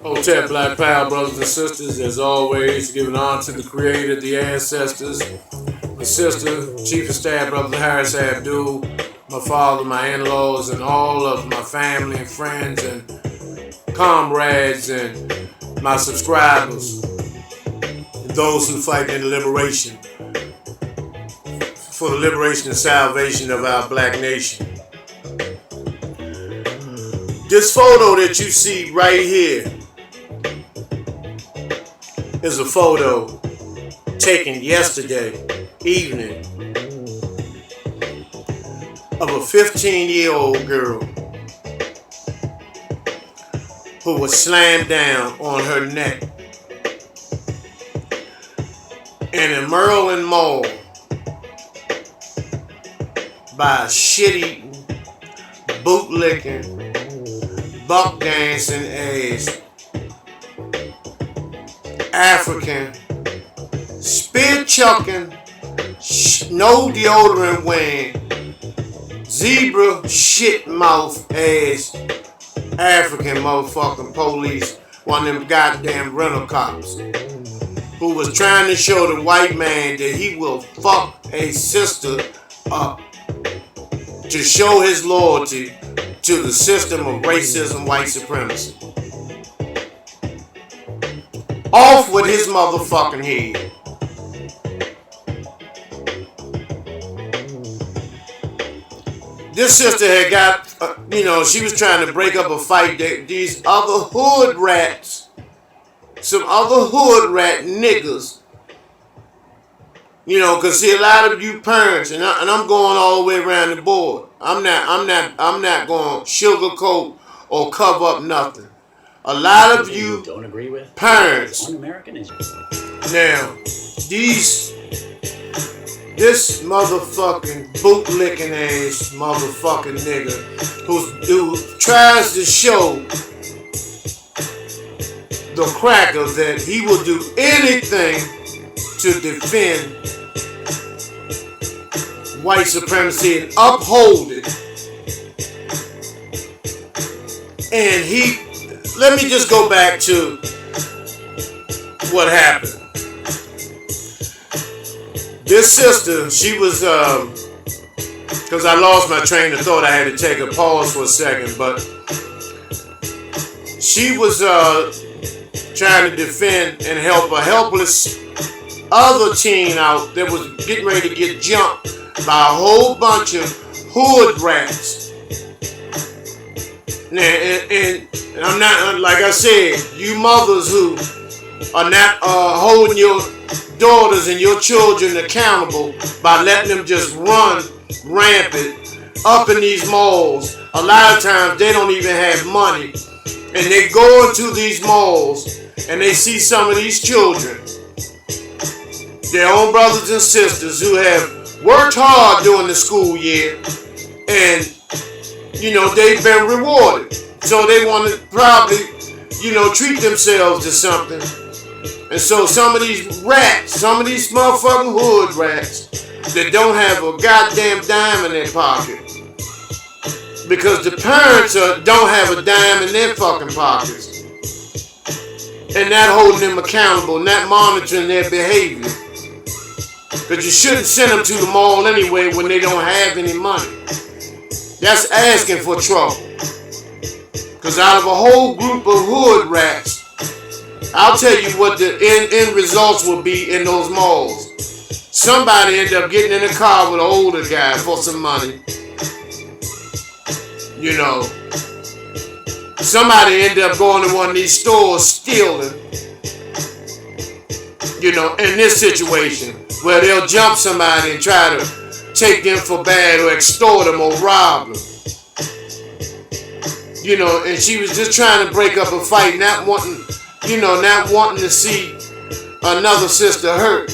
Hotep Black Power, brothers and sisters, as always, giving honor to the creator, the ancestors, my sister, Chief of Staff, Brother Harris Abdul, my father, my in-laws, and all of my family and friends and comrades and my subscribers, and those who fight in the liberation, for the liberation and salvation of our black nation. This photo that you see right here is a photo taken yesterday evening of a 15-year-old girl who was slammed down on her neck in a Merlin Mall by a shit-eating, bootlicking, buck dancing ass African, spear chucking, no deodorant wearing, zebra shit mouth ass African motherfucking police, one of them goddamn rental cops, who was trying to show the white man that he will fuck a sister up to show his loyalty to the system of racism, white supremacy. Off with his motherfucking head. This sister had got, she was trying to break up a fight that these other hood rats, some other hood rat niggas, cause see a lot of you parents, and I'm going all the way around the board. I'm not going to sugarcoat or cover up nothing. A lot of you don't agree with parents. Un-American is now, this motherfucking bootlicking ass motherfucking nigga who tries to show the cracker that he will do anything to defend white supremacy and uphold it. And let me just go back to what happened. This sister, she was, because I lost my train of thought, I had to take a pause for a second, but she was trying to defend and help a helpless other teen out that was getting ready to get jumped by a whole bunch of hood rats. And I'm not, like I said, you mothers who are not holding your daughters and your children accountable by letting them just run rampant up in these malls. A lot of times they don't even have money. And they go into these malls and they see some of these children, their own brothers and sisters who have worked hard during the school year, and they've been rewarded. So they want to probably, treat themselves to something. And so some of these rats, some of these motherfucking hood rats that don't have a goddamn dime in their pocket, because the parents don't have a dime in their fucking pockets, and not holding them accountable, not monitoring their behavior. Because you shouldn't send them to the mall anyway when they don't have any money. That's asking for trouble. Because out of a whole group of hood rats, I'll tell you what the end results will be in those malls. Somebody end up getting in a car with an older guy for some money. Somebody end up going to one of these stores stealing. In this situation, where they'll jump somebody and try to take them for bad or extort them or rob them. And she was just trying to break up a fight, not wanting to see another sister hurt.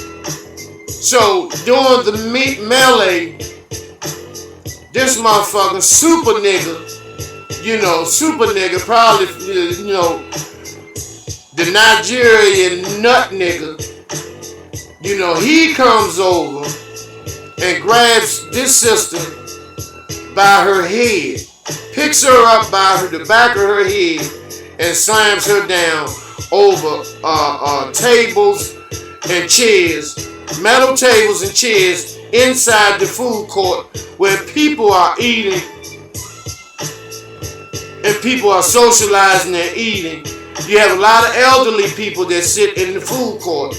So during the melee, this motherfucking super nigga, probably, the Nigerian nut nigga, he comes over and grabs this sister by her head, picks her up by the back of her head, and slams her down over tables and chairs, metal tables and chairs inside the food court where people are eating and people are socializing and eating. You have a lot of elderly people that sit in the food court,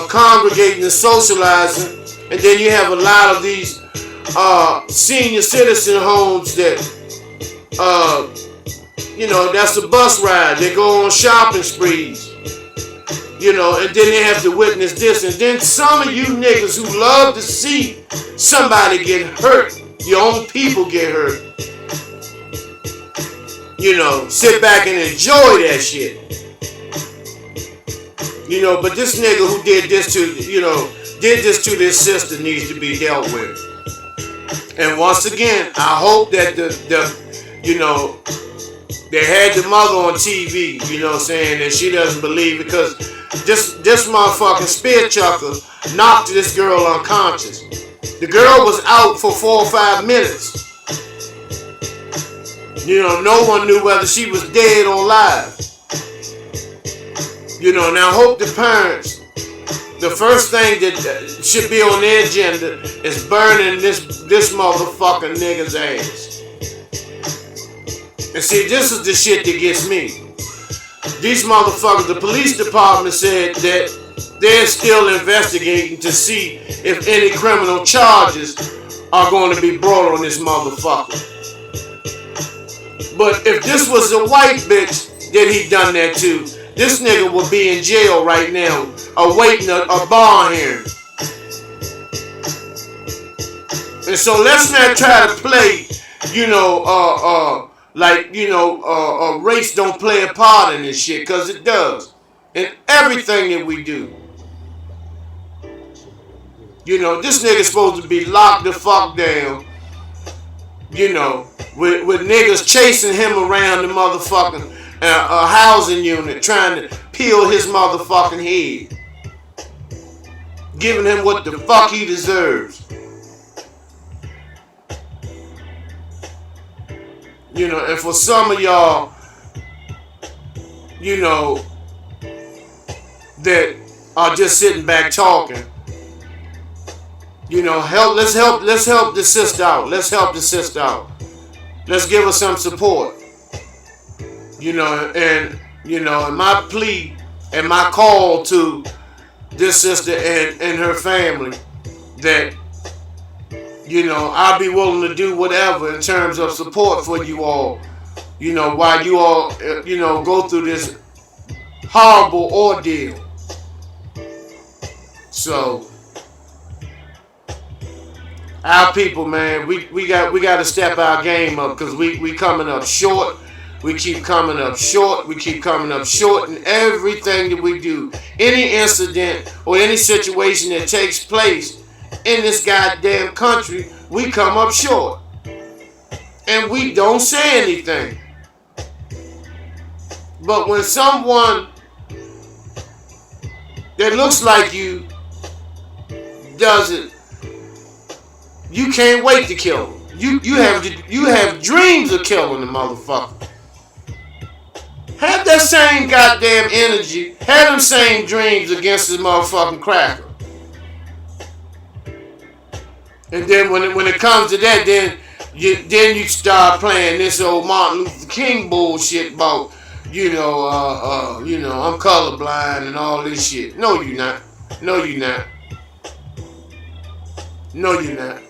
congregating and socializing. And then you have a lot of these senior citizen homes that, that's a bus ride. They go on shopping sprees, and then they have to witness this. And then some of you niggas who love to see somebody get hurt, your own people get hurt, sit back and enjoy that shit. But this nigga who did this to this sister needs to be dealt with. And once again, I hope that they had the mother on TV, saying that she doesn't believe, because this motherfucking spear chucker knocked this girl unconscious. The girl was out for 4 or 5 minutes. No one knew whether she was dead or alive. Now I hope the parents, the first thing that should be on their agenda is burning this motherfucking nigga's ass. And see, this is the shit that gets me. These motherfuckers, the police department said that they're still investigating to see if any criminal charges are going to be brought on this motherfucker. But if this was a white bitch that he done that to, this nigga would be in jail right now, awaiting a bond hearing. And so let's not try to play, race don't play a part in this shit, because it does. In everything that we do. This nigga's supposed to be locked the fuck down, with niggas chasing him around the motherfucking housing unit, trying to peel his motherfucking head, giving him what the fuck he deserves. And for some of y'all, that are just sitting back talking, let's help the sister out. Let's help the sister out. Let's give her some support. And my plea and my call to this sister and her family, that I'll be willing to do whatever in terms of support for you all, while you all go through this horrible ordeal. So our people, man, we got to step our game up, because we coming up short. We keep coming up short. We keep coming up short in everything that we do. Any incident or any situation that takes place in this goddamn country, we come up short. And we don't say anything. But when someone that looks like you does it, you can't wait to kill them. You have dreams of killing the motherfucker. Have that same goddamn energy. Have them same dreams against this motherfucking cracker. And then when it comes to that, then you start playing this old Martin Luther King bullshit about, I'm colorblind and all this shit. No, you're not. No, you're not. No, you're not.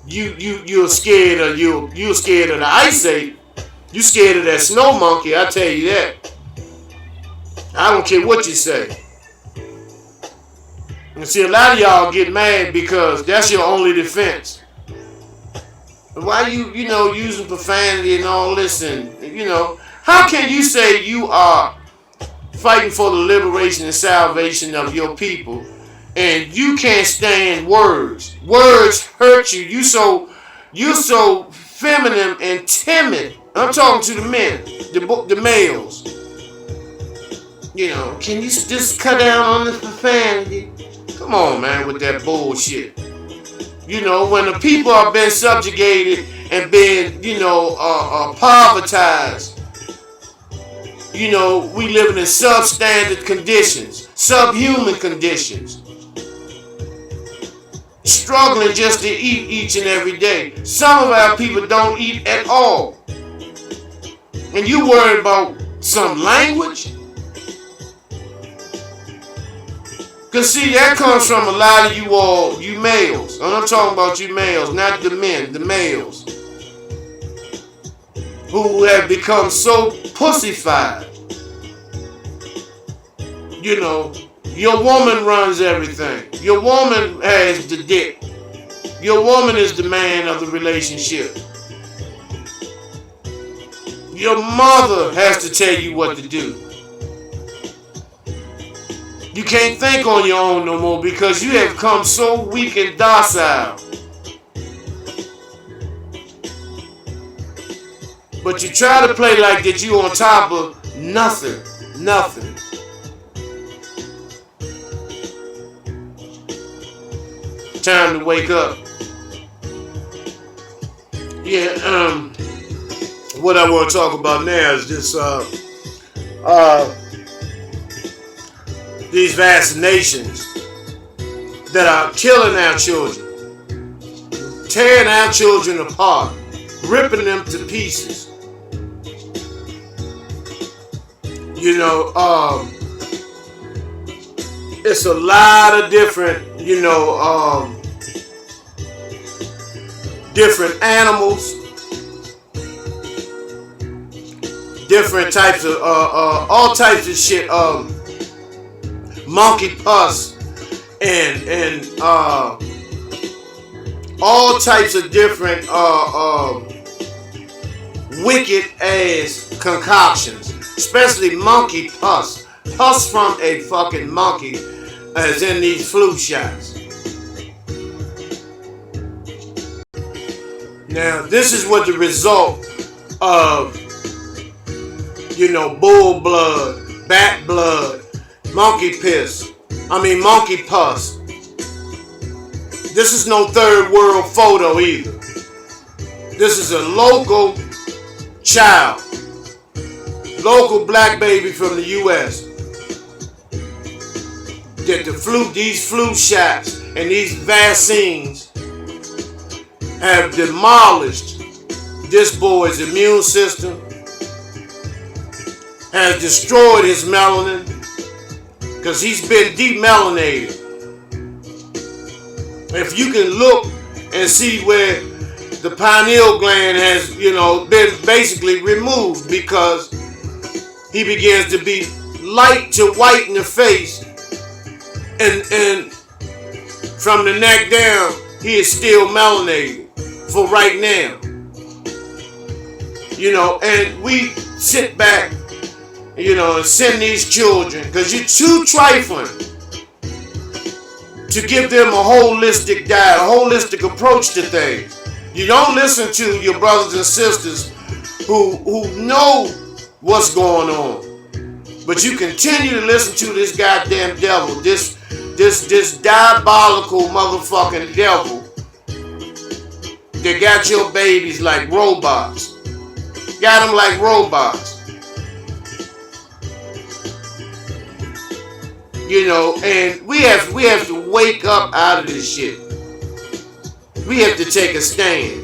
You're scared of you're scared of the Ice Age. You scared of that snow monkey, I tell you that. I don't care what you say. And see, a lot of y'all get mad because that's your only defense. Why you using profanity and all this, and how can you say you are fighting for the liberation and salvation of your people, and you can't stand words? Words hurt you. You so feminine and timid. I'm talking to the men, the males. Can you just cut down on the profanity? Come on, man, with that bullshit. You know, when the people are being subjugated and being, povertized, we living in substandard conditions, subhuman conditions, struggling just to eat each and every day. Some of our people don't eat at all. And you worried about some language? Because see, that comes from a lot of you all, you males. And I'm talking about you males, not the men, the males. Who have become so pussified. Your woman runs everything. Your woman has the dick. Your woman is the man of the relationship. Your mother has to tell you what to do. You can't think on your own no more because you have come so weak and docile. But you try to play like that you on top of nothing. Time to wake up. What I want to talk about now is this these vaccinations that are killing our children, tearing our children apart, ripping them to pieces. It's a lot of different, different animals, different types of, all types of shit, monkey pus, and all types of different, wicked ass concoctions, especially monkey pus from a fucking monkey, as in these flu shots. Now, this is what the result of, bull blood, bat blood, monkey pus. This is no third world photo either. This is a local child, local black baby from the U.S. that these flu shots and these vaccines have demolished this boy's immune system, has destroyed his melanin, because he's been demelanated. If you can look and see where the pineal gland has, been basically removed, because he begins to be light to white in the face, and from the neck down, he is still melanated for right now. And we sit back, and send these children, because you're too trifling to give them a holistic diet, a holistic approach to things. You don't listen to your brothers and sisters who know what's going on. But you continue to listen to this goddamn devil, this diabolical motherfucking devil that got your babies like robots. Got them like robots. And we have to wake up out of this shit. We have to take a stand.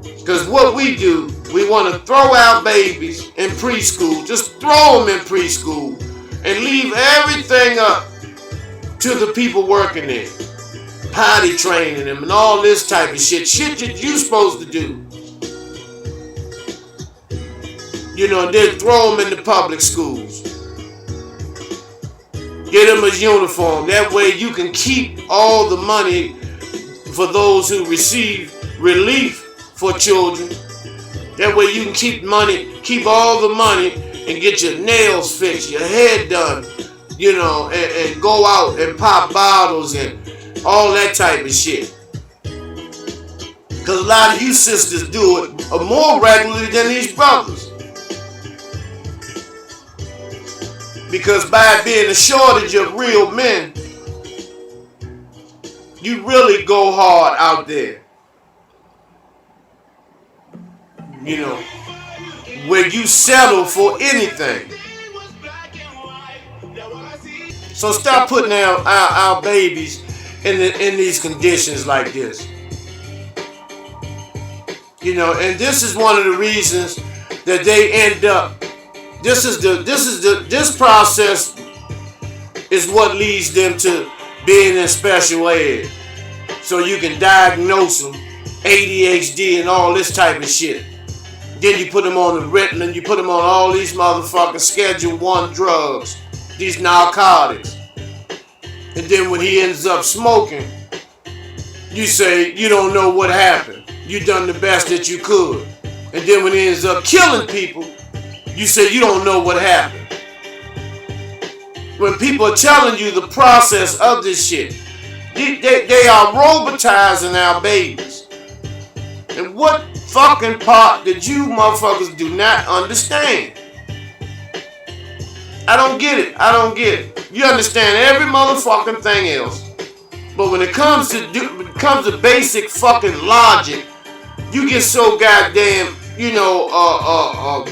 Because what we do, we want to throw our babies in preschool, just throw them in preschool, and leave everything up to the people working there, potty training them and all this type of shit that you supposed to do. And then throw them in the public schools. Get them a uniform. That way you can keep all the money for those who receive relief for children. That way you can keep all the money and get your nails fixed, your hair done, and go out and pop bottles and all that type of shit. Because a lot of you sisters do it more regularly than these brothers. Because by being a shortage of real men, You really go hard out there. You know, where you settle for anything. So stop putting our babies in these conditions like this. You know, and this is one of the reasons that they end up. This process is what leads them to being in special ed, so you can diagnose them ADHD and all this type of shit. Then you put them on the Ritalin, you put them on all these motherfucking Schedule 1 drugs, these narcotics. And then when he ends up smoking, you say you don't know what happened. You done the best that you could. And then when he ends up killing people, you say you don't know what happened. When people are telling you the process of this shit, they are robotizing our babies. And what fucking part did you motherfuckers do not understand? I don't get it. You understand every motherfucking thing else. But when it comes to basic fucking logic, you get so goddamn,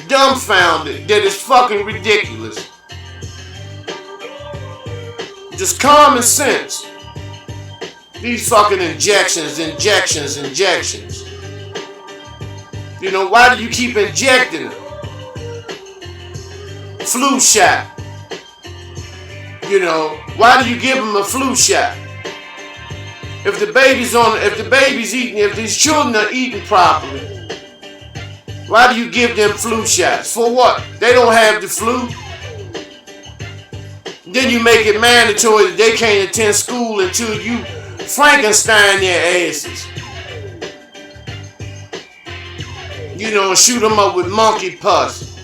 dumbfounded that it's fucking ridiculous. Just common sense. These fucking injections. You know, why do you keep injecting them? Flu shot. You know, why do you give them a flu shot? If these children are eating properly, why do you give them flu shots? For what? They don't have the flu. Then you make it mandatory that they can't attend school until you Frankenstein their asses. You know, shoot them up with monkey pus.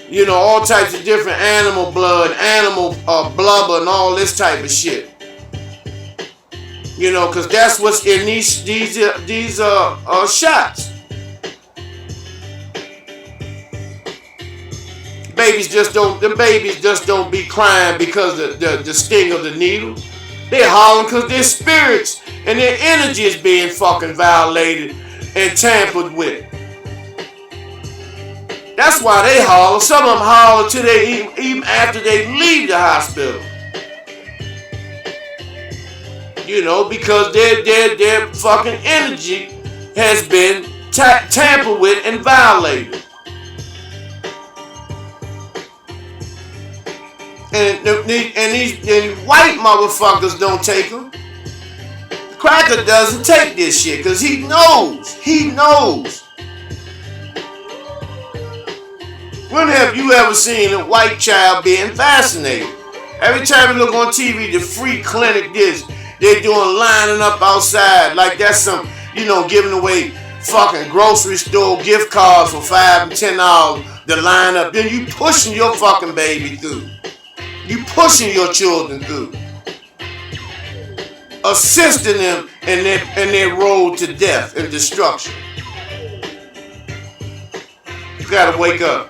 You know, all types of different animal blood, animal blubber, and all this type of shit. You know, because that's what's in these shots. The babies just don't be crying because of the sting of the needle. They're hollering because their spirits and their energy is being fucking violated and tampered with. That's why they holler. Some of them holler till even after they leave the hospital. You know, because their fucking energy has been tampered with and violated. And these white motherfuckers don't take them. Cracker doesn't take this shit because he knows. When have you ever seen a white child being vaccinated? Every time you look on TV, the free clinic this, they're doing lining up outside like that's some, giving away fucking grocery store gift cards for $5 and $10 to line up. Then you pushing your fucking baby through. You pushing your children through. Assisting them in their road to death and destruction. You gotta wake up.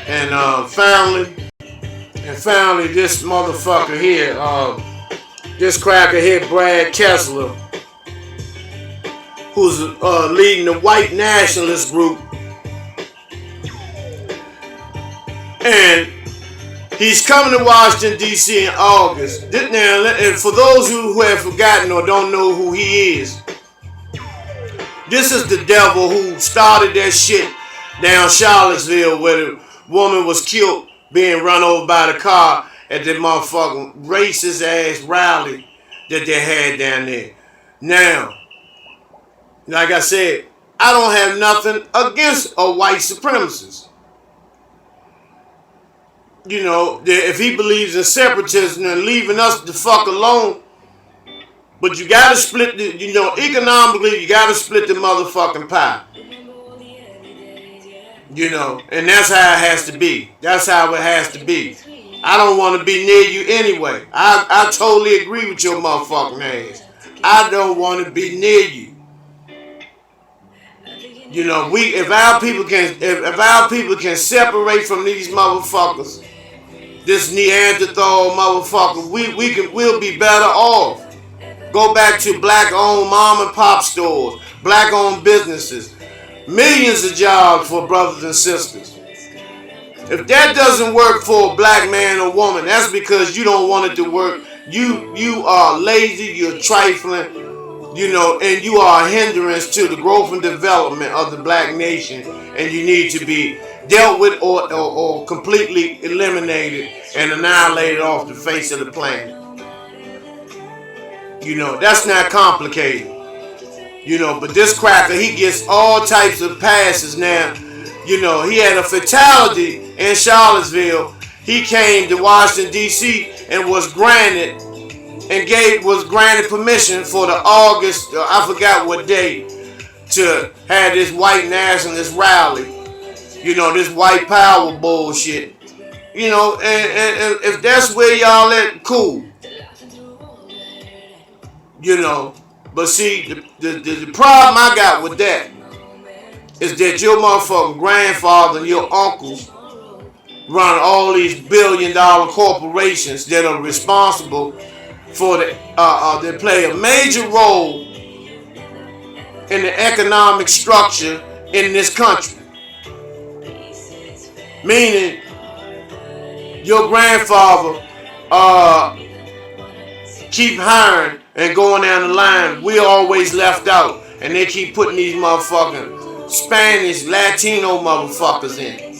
And finally, this motherfucker here, this crackhead Brad Kessler, who's leading the white nationalist group, and he's coming to Washington, D.C. in August. Now, for those who have forgotten or don't know who he is, this is the devil who started that shit down Charlottesville where the woman was killed being run over by the car at that motherfucking racist ass rally that they had down there. Now, like I said, I don't have nothing against a white supremacist. You know, if he believes in separatism and leaving us the fuck alone, but you gotta split economically, you gotta split the motherfucking pie. And that's how it has to be. That's how it has to be. I don't want to be near you anyway. I totally agree with your motherfucking ass. I don't want to be near you. If our people can separate from these motherfuckers this Neanderthal motherfucker, we'll be better off. Go back to black-owned mom and pop stores, black-owned businesses, millions of jobs for brothers and sisters. If that doesn't work for a black man or woman, that's because you don't want it to work. You are lazy, you're trifling, and you are a hindrance to the growth and development of the black nation, and you need to be dealt with or completely eliminated and annihilated off the face of the planet. That's not complicated. But this cracker, he gets all types of passes now. He had a fatality in Charlottesville. He came to Washington, D.C. and was granted permission for the August, I forgot what day, to have this white nationalist rally. This white power bullshit. And if that's where y'all at, cool. But see, the problem I got with that is that your motherfucking grandfather and your uncles run all these billion-dollar corporations that are responsible for they play a major role in the economic structure in this country. Meaning, your grandfather keep hiring and going down the line. We always left out, and they keep putting these motherfucking Spanish, Latino motherfuckers in.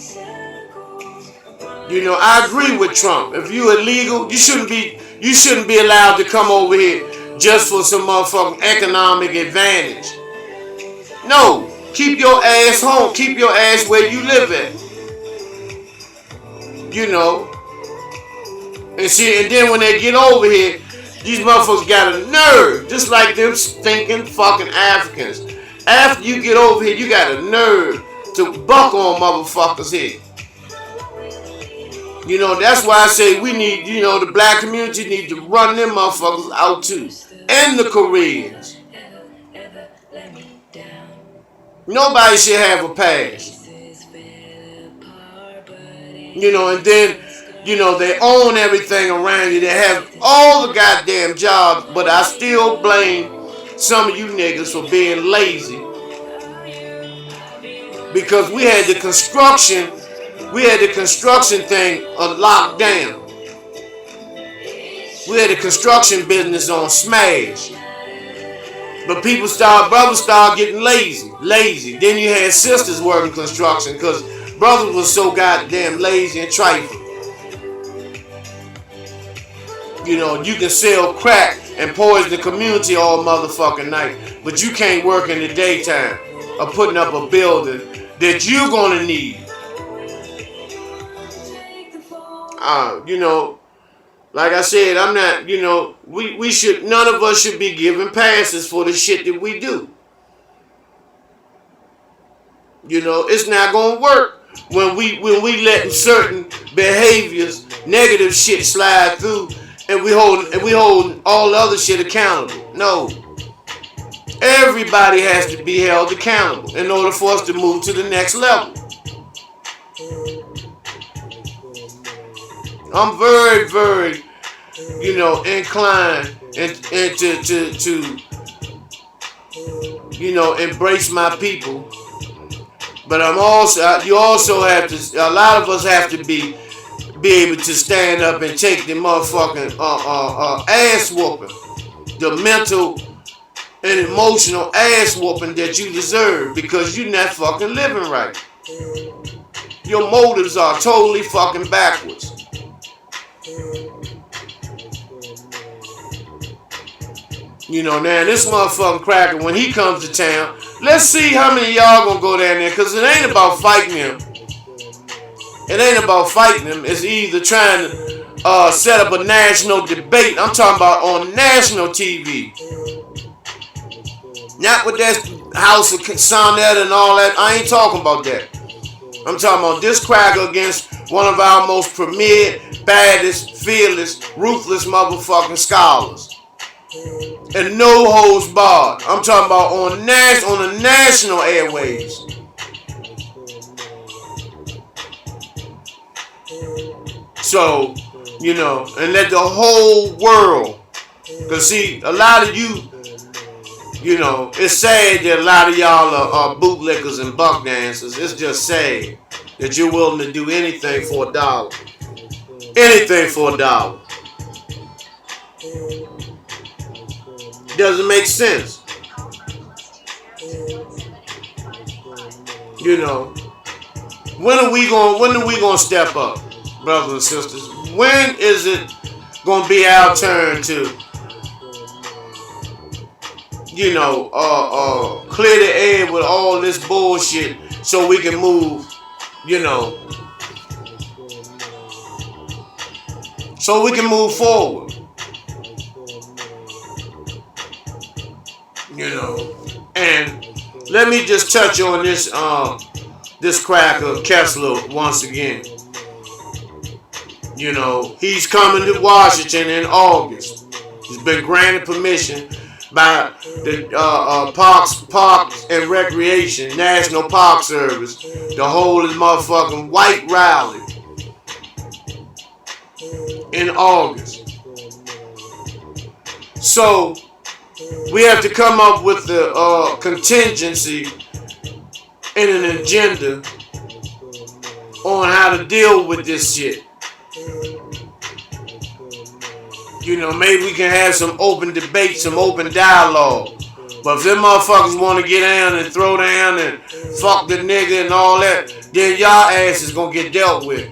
I agree with Trump. If you illegal, you shouldn't be allowed to come over here just for some motherfucking economic advantage. No, keep your ass home. Keep your ass where you live at. And then when they get over here, these motherfuckers got a nerve, just like them stinking fucking Africans. After you get over here, you got a nerve to buck on motherfuckers here. That's why I say we need, the black community need to run them motherfuckers out too. And the Koreans. Nobody should have a pass. And then, they own everything around you. They have all the goddamn jobs, but I still blame some of you niggas for being lazy. Because we had the construction thing locked down. We had the construction business on smash. But brothers started getting lazy. Then you had sisters working construction because brothers was so goddamn lazy and trifling. You can sell crack and poison the community all motherfucking night, but you can't work in the daytime or putting up a building that you're gonna need. Like I said, I'm not, none of us should be given passes for the shit that we do. It's not gonna work when we letting certain behaviors, negative shit slide through, and we holding all the other shit accountable. No. Everybody has to be held accountable in order for us to move to the next level. I'm very, very, inclined and to embrace my people. But you also have to, a lot of us have to be able to stand up and take the motherfucking ass whooping, the mental and emotional ass whooping that you deserve because you're not fucking living right. Your motives are totally fucking backwards. Now this motherfucking cracker, when he comes to town, let's see how many of y'all gonna go down there, because it ain't about fighting him. It ain't about fighting him. It's either trying to set up a national debate. I'm talking about on national TV. Not with that House of Sonnet and all that. I ain't talking about that. I'm talking about this cracker against one of our most premier, baddest, fearless, ruthless motherfucking scholars. And no holds barred. I'm talking about on the national airwaves. So, you know, and let the whole world, because see, a lot of you, you know, it's sad that a lot of y'all are bootlickers and buck dancers. It's just sad that you're willing to do anything for $1. Anything for $1. Doesn't make sense. You know, when are we gonna step up, brothers and sisters? When is it gonna be our turn to, you know, clear the air with all this bullshit so we can move, you know, so we can move forward, you know? And let me just touch on this this cracker Kessler once again. You know, he's coming to Washington in August. He's been granted permission by the Parks and Recreation, National Park Service, to hold his motherfucking white rally in August. So we have to come up with the contingency and an agenda on how to deal with this shit. You know, maybe we can have some open debate, some open dialogue. But if them motherfuckers want to get down and throw down and fuck the nigga and all that, then y'all ass is gonna get dealt with.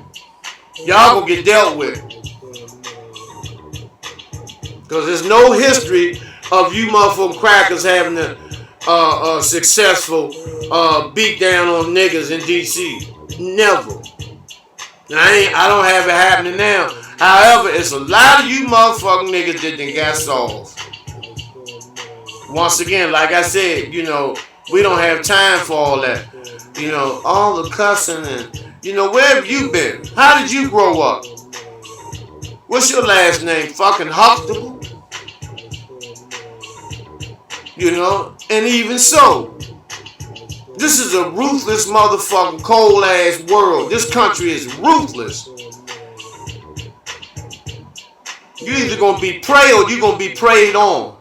Y'all gonna get dealt with. Because there's no history of you motherfucking crackers having a successful beat down on niggas in D.C. Never. I don't have it happening now. However, it's a lot of you motherfucking niggas that done got solved. Once again, like I said, you know, we don't have time for all that. You know, all the cussing and, you know, where have you been? How did you grow up? What's your last name? Fucking Huxtable? You know, and even so, this is a ruthless motherfucking cold ass world. This country is ruthless. You either gonna be preyed or you gonna be preyed on.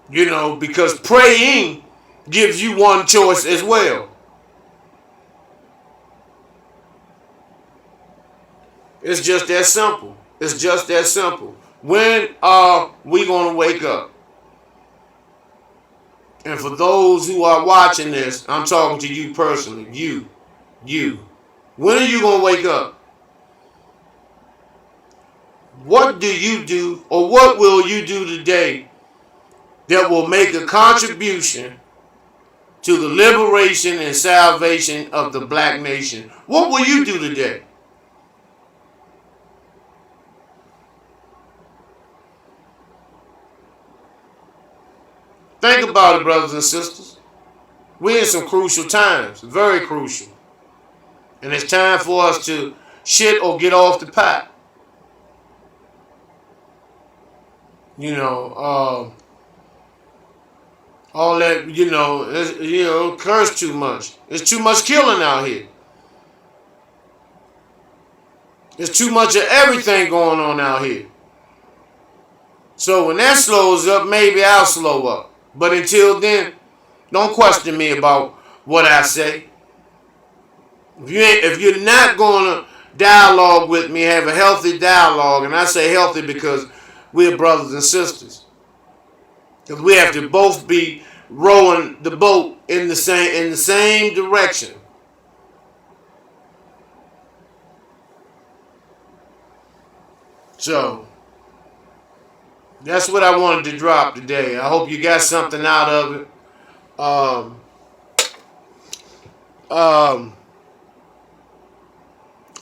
You know, because praying gives you one choice as well. It's just that simple. It's just that simple. When are we gonna wake up? And for those who are watching this, I'm talking to you personally. You. When are you gonna wake up? What do you do, or what will you do today that will make a contribution to the liberation and salvation of the black nation? What will you do today? Think about it, brothers and sisters. We're in some crucial times, very crucial. And it's time for us to shit or get off the pot. You know, all that, curse too much. There's too much killing out here. There's too much of everything going on out here. So when that slows up, maybe I'll slow up. But until then, don't question me about what I say. If you're not going to dialogue with me, have a healthy dialogue, and I say healthy because we're brothers and sisters. Because we have to both be rowing the boat in the same direction. So that's what I wanted to drop today. I hope you got something out of it.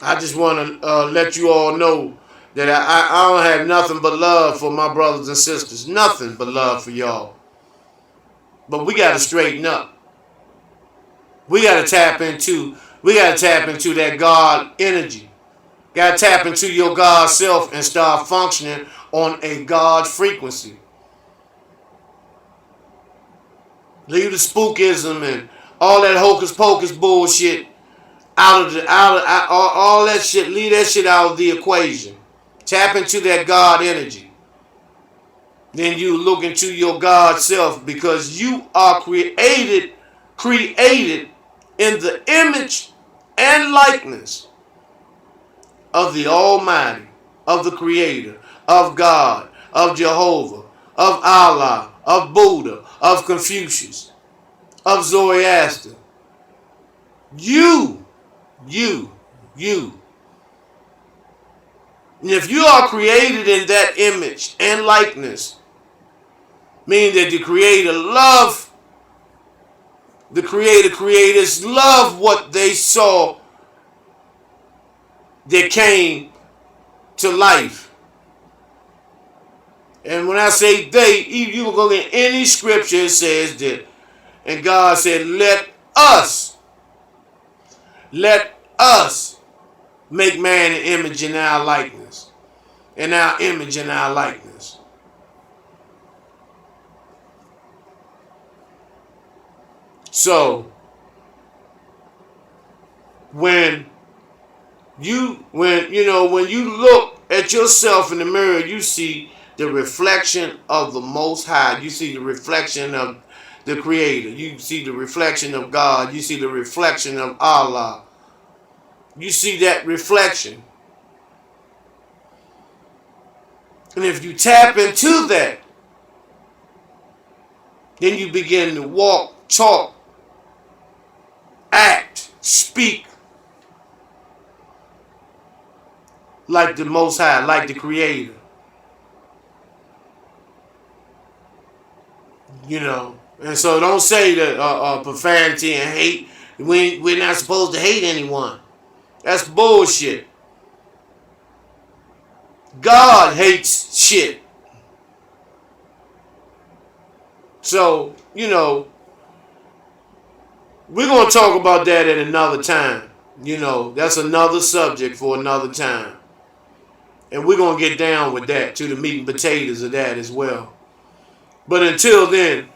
I just want to let you all know that I don't have nothing but love for my brothers and sisters. Nothing but love for y'all. But we got to straighten up. We got to tap into that God energy. Got to tap into your God self and start functioning on a God frequency. Leave the spookism and all that hocus pocus bullshit all that shit. Leave that shit out of the equation. Tap into that God energy. Then you look into your God self, because you are created in the image and likeness of the Almighty, of the Creator, of God, of Jehovah, of Allah, of Buddha, of Confucius, of Zoroaster. You. And if you are created in that image and likeness, meaning that the creators love what they saw that came to life. And when I say they, you can go in any scripture, it says that, and God said, let us make man an image in our likeness. In our image and our likeness. So when you look at yourself in the mirror, you see the reflection of the Most High. You see the reflection of the Creator. You see the reflection of God. You see the reflection of Allah. You see that reflection. And if you tap into that, then you begin to walk, talk, act, speak like the Most High, like the Creator. And so don't say that profanity and hate. We're not supposed to hate anyone. That's bullshit. God hates shit. So, we're going to talk about that at another time. That's another subject for another time. And we're going to get down with that, to the meat and potatoes of that as well. But until then,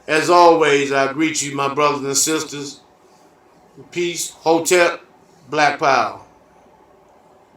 as always, I greet you, my brothers and sisters. Peace, Hotep, Black Power.